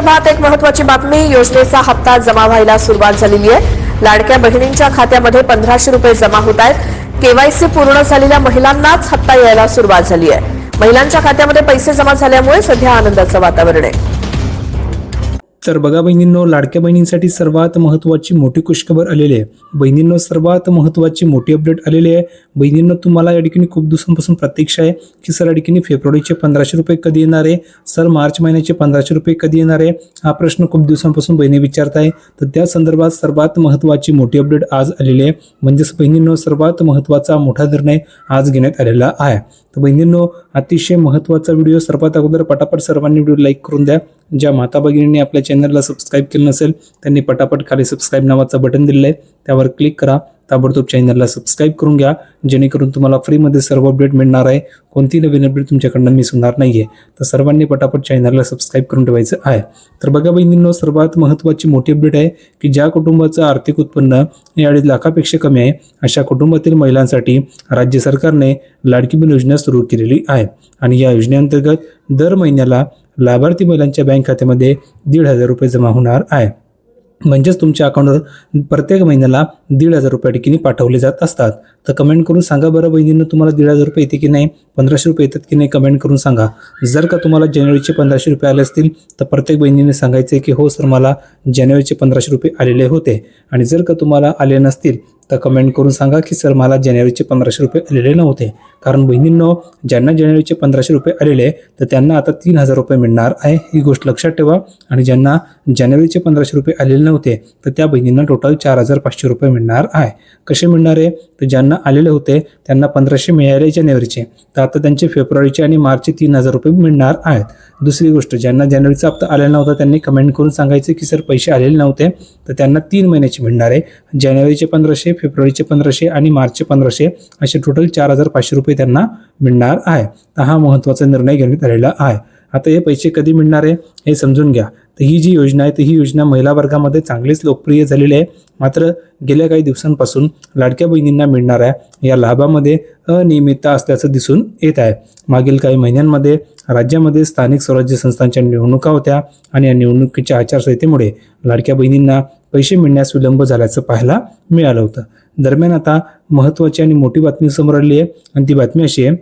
संदर्भात एक महत्त्वाची बातमी. योजनेचा हप्ता जमा व्हायला सुरुवात झालेली आहे. लाडक्या बहिणींच्या खात्यामध्ये 1500 रुपये जमा होत आहेत. केवायसी पूर्ण झालेल्या महिलांनाच हप्ता यायला सुरुवात झाली आहे. महिलांच्या खात्यामध्ये पैसे जमा झाल्यामुळे सध्या आनंदाचं वातावरण आहे. तर बघा बहिणींनो, लाडक्या बहिणींसाठी सर्वात महत्त्वाची मोठी खुशखबर आलेली आहे. बहिणींनो, सर्वात महत्त्वाची मोठी अपडेट आलेली आहे. बहिणींनो, तुम्हाला या ठिकाणी खूप दिवसांपासून प्रतीक्षा आहे की सर या ठिकाणी फेब्रुवारीचे 1500 रुपये कधी येणार आहे, सर मार्च महिन्याचे 1500 रुपये कधी येणार आहे, हा प्रश्न खूप दिवसांपासून बहिणी विचारत आहे. तर त्या संदर्भात सर्वात महत्त्वाची मोठी अपडेट आज आलेली आहे. म्हणजेच बहिणींनो, सर्वात महत्त्वाचा मोठा निर्णय आज घेण्यात आलेला आहे. तर बहिणींनो, अतिशय महत्त्वाचा व्हिडिओ. सर्वात अगोदर पटापट सर्वांनी व्हिडिओ लाईक करून द्या. ज्या माता भगिनींनी आपल्या चॅनलला सबस्क्राईब केलं नसेल त्यांनी पटापट खाली सबस्क्राईब नावाचं बटन दिलेलं आहे, त्यावर क्लिक करा. ताबडतोब चॅनलला सबस्क्राईब करून घ्या, जेणेकरून तुम्हाला फ्रीमध्ये सर्व अपडेट मिळणार आहे. कोणती नवीन अपडेट तुमच्याकडनं मिस होणार नाहीये. तर सर्वांनी पटापट चॅनलला सबस्क्राईब करून ठेवायचं आहे. तर बघा बहिणींनो, सर्वात महत्त्वाची मोठी अपडेट आहे की ज्या कुटुंबाचं आर्थिक उत्पन्न 2.5 लाखापेक्षा कमी आहे अशा कुटुंबातील महिलांसाठी राज्य सरकारने लाडकी बहीण योजना सुरू केलेली आहे. आणि या योजनेअंतर्गत दर महिन्याला लाभार्थी महिलांच्या बँक खात्यामध्ये 1,500 रुपये जमा होणार आहे. म्हणजेच तुमच्या अकाउंटवर प्रत्येक महिन्याला 1,500 रुपये ठिकाणी पाठवले जात असतात. तर कमेंट करून सांगा बरं बहिणींनो, तुम्हाला 1,500 रुपये येते की नाही, 1500 रुपये येतात की नाही, कमेंट करून सांगा. जर का तुम्हाला जानेवारीचे 1500 रुपये आले असतील तर प्रत्येक बहिणीने सांगायचे की हो सर, मला जानेवारीचे 1500 रुपये आलेले होते. आणि जर का तुम्हाला आले नसतील तर कमेंट करून सांगा की सर, मला जानेवारीचे 1500 रुपये आलेले नव्हते. कारण बहिणींनो, ज्यांना जानेवारीचे 1500 रुपये आलेले तर त्यांना आता 3,000 रुपये मिळणार आहे, ही गोष्ट लक्षात ठेवा. आणि ज्यांना जानेवारीचे 1500 रुपये आलेले नव्हते तर त्या बहिणींना टोटल 4,500 रुपये मिळणार आहे. कसे मिळणार आहे, तर ज्यांना आलेले होते त्यांना 1500 मिळाले जानेवारीचे, तर आता त्यांचे फेब्रुवारीचे आणि मार्चचे 3,000 रुपये मिळणार आहेत. दुसरी गोष्ट, ज्यांना जानेवारीचा हप्ता आलेला नव्हता त्यांनी कमेंट करून सांगायचे की सर, पैसे आलेले नव्हते, तर त्यांना 3 महिन्याचे मिळणार आहे. जानेवारीचे 1500, फेब्रुवारीचे 1500 आणि मार्चचे 1500 असे टोटल 4,500 रुपये त्यांना मिळणार आहे. तर हा महत्त्वाचा निर्णय घेण्यात आलेला आहे. आता हे पैसे कधी मिळणार आहे हे समजून घ्या. तर ही जी योजना आहे, तर ही योजना महिला वर्गामध्ये चांगलीच लोकप्रिय झालेली आहे. मात्र गेल्या काही दिवसांपासून लाडक्या बहिणींना मिळणाऱ्या या लाभामध्ये अनियमितता असल्याचं दिसून येत आहे. मागील काही महिन्यांमध्ये राज्यामध्ये स्थानिक स्वराज्य संस्थांच्या निवडणुका होत्या आणि या निवडणुकीच्या आचारसंहितेमुळे लाडक्या बहिणींना पैसे मिळण्यास विलंब झाल्याचं पाहायला मिळालं होतं. दरम्यान आता महत्त्वाची आणि मोठी बातमी समोर आली आहे आणि ती बातमी अशी आहे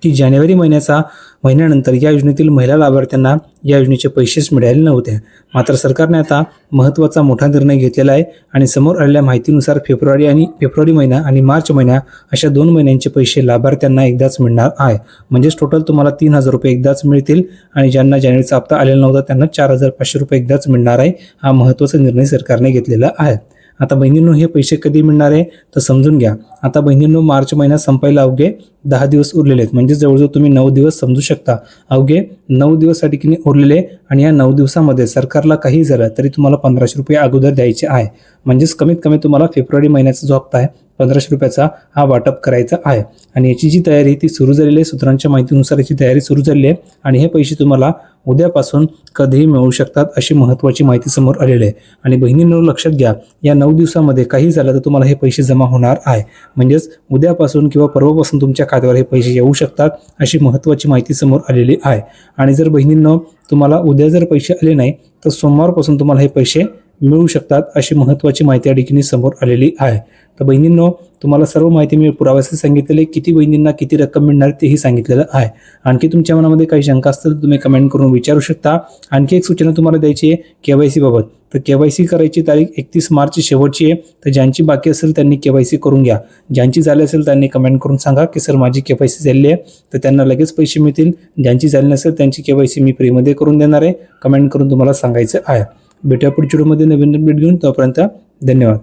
की जानेवारी महिन्यानंतर या योजनेतील महिला लाभार्थ्यांना या योजनेचे पैसेच मिळाले नव्हते. मात्र सरकारने आता महत्त्वाचा मोठा निर्णय घेतलेला आहे आणि समोर आलेल्या माहितीनुसार फेब्रुवारी महिना आणि मार्च महिना अशा 2 महिन्यांचे पैसे लाभार्थ्यांना एकदाच मिळणार आहे. म्हणजेच टोटल तुम्हाला 3,000 रुपये एकदाच मिळतील आणि ज्यांना जानेवारीचा हप्ता आलेला नव्हता त्यांना 4,500 रुपये एकदाच मिळणार आहे. हा महत्त्वाचा निर्णय सरकारने घेतलेला आहे. आता बहिणींनो, हे पैसे कधी मिळणार आहे तर समजून घ्या. आता बहिणींनो, मार्च महिना संपायला अवघे 10 दिवस उरलेले आहेत. म्हणजे जवळजवळ तुम्ही 9 दिवस समजू शकता. अवघे 9 दिवस या ठिकाणी उरलेले आणि या 9 दिवसामध्ये सरकारला काही झालं तरी तुम्हाला 1500 रुपये अगोदर द्यायचे आहे. म्हणजेच कमीत कमी तुम्हाला फेब्रुवारी महिन्याचा जो हप्ता आहे 1500 रुपयाचा हा वाटप करायचा आहे. आणि याची जी तयारी ती सुरू झालेली आहे. सूत्रांच्या माहितीनुसार याची तयारी सुरू झालेली आहे आणि हे पैसे तुम्हाला उद्यापासून कधीही मिळू शकतात अशी महत्त्वाची माहिती समोर आलेली आहे. आणि बहिणींनो, लक्षात घ्या, या 9 दिवसामध्ये काही झालं तर तुम्हाला हे पैसे जमा होणार आहे. म्हणजेच उद्यापासून किंवा परवापासून तुमच्या खात्यावर हे पैसे येऊ शकतात अशी महत्त्वाची माहिती समोर आलेली आहे. आणि जर बहिणींनो, तुम्हाला उद्या जर पैसे आले नाही तर सोमवारपासून तुम्हाला हे पैसे मिळू शकतात अशी महत्त्वाची माहिती या ठिकाणी समोर आलेली आहे. तर बहिणींनो, तुम्हाला सर्व माहिती मी पुराव्यासह सांगितलेली, किती बहिणींना किती रक्कम मिळणार तेही सांगितलेलं आहे. आणखी तुमच्या मनामध्ये काही शंका असतील तर तुम्ही कमेंट करून विचारू शकता. आणखी एक सूचना तुम्हाला द्यायची आहे KYC बाबत. तर KYC करायची तारीख 31 मार्च शेवटची आहे. तर ज्यांची बाकी असेल त्यांनी KYC करून घ्या. ज्यांची झाली असेल त्यांनी कमेंट करून सांगा की सर, माझी KYC झालेली आहे, तर त्यांना लगेच पैसे मिळतील. ज्यांची झाली नसेल त्यांची KYC मी फ्रीमध्ये करून देणार आहे. कमेंट करून तुम्हाला सांगायचं आहे. भेटूया पुढच्या व्हिडिओमध्ये नवीन अपडेट घेऊन. तोपर्यंत धन्यवाद.